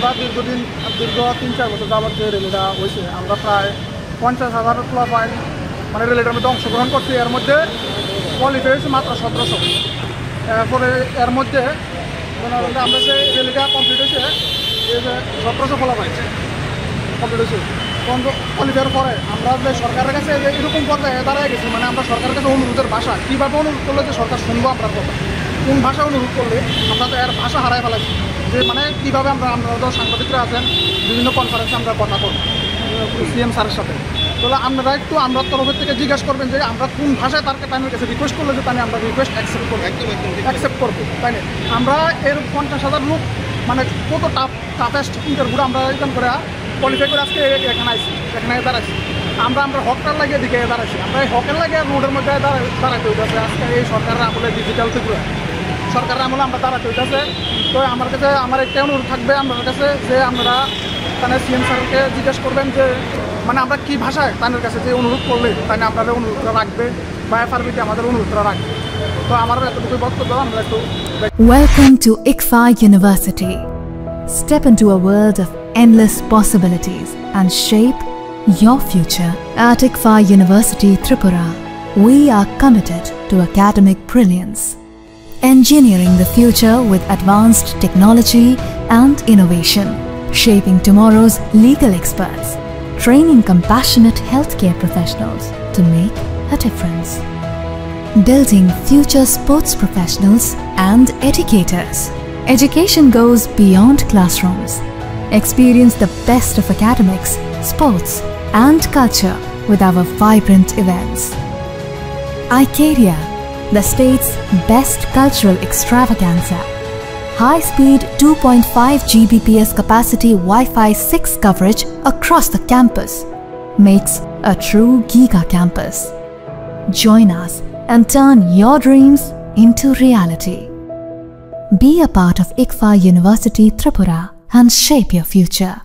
আমরা দীর্ঘ 3-4 বছর যাবত যে র্যালিটা হয়েছে আমরা প্রায় 50,000 পয়েন্ট মানে র্যালিটার মধ্যে অংশগ্রহণ করছি। এর মধ্যে কোয়ালিফাই হয়েছে মাত্র 1700। এরপরে এর মধ্যে আমরা যে র্যালিটা কমপ্লিট হয়েছে 1700 ফলাফল কমপ্লিট হয়েছে। কোয়ালিফাইয়ের পরে আমরা যে সরকারের কাছে এরকম পর্যায়ে দাঁড়ায় গেছি, মানে আমরা সরকারের কাছে অনুরোধের ভাষা কীভাবে অনুরোধ করলে যে সরকার শুনবো আপনার কথা, কোন ভাষা অনুরোধ করলে আমরা তো এর ভাষা হারাই ফেলাইছি, যে মানে কীভাবে আমরা সাংবাদিকরা আছেন বিভিন্ন কনফারেন্সে আমরা কথা বলবো সিএম স্যারের সাথে। তাহলে আপনারা একটু আমরা তরফের থেকে জিজ্ঞাসা করবেন যে আমরা কোন ভাষায় তার কাছে রিকোয়েস্ট করলে যে তাই আমরা রিকোয়েস্ট অ্যাকসেপ্ট করবো, তাই না? আমরা এর 50,000 লোক মানে কত টাফেস্ট ইন্টারভিউ আমরা এখান করে কোয়ালিফাই করে আজকে এখানে দাঁড়াইছি। আমরা হকটার লাগিয়ে দিকে দাঁড়াইছি। আমরা এই হকের লাগিয়ে রোডের মধ্যে দাঁড়াতে হইতেছে আজকে এই সরকারের আমলে, ডিজিটাল ত্রিপুরা সরকারের আমলে আমরা দাঁড়াতে হইতেছে। তো আমার একটা অনুরোধ থাকবে আপনার কাছে যে আপনারা তাহলে সিএম স্যারকে জিজ্ঞেস করবেন যে মানে আমরা কী ভাষায় তাদের কাছে যে অনুরোধ করলে তাই আপনাদের অনুরোধটা রাখবে বা এফআরবিতে আমাদের অনুরোধটা রাখবে। তো আমার এতটুকু বক্তব্য আমরা একটু। Welcome to ICFA University. Step into a world of endless possibilities and shape your future. At ICFA University Tripura, we are committed to academic brilliance, engineering the future with advanced technology and innovation, shaping tomorrow's legal experts, training compassionate healthcare professionals to make a difference, building future sports professionals and educators. Education goes beyond classrooms. Experience the best of academics, sports and culture with our vibrant events. Icaria, the state's best cultural extravaganza. High-speed 2.5 Gbps capacity Wi-Fi 6 coverage across the campus makes a true Giga campus. Join us and turn your dreams into reality. Be a part of ICFA University Tripura and shape your future.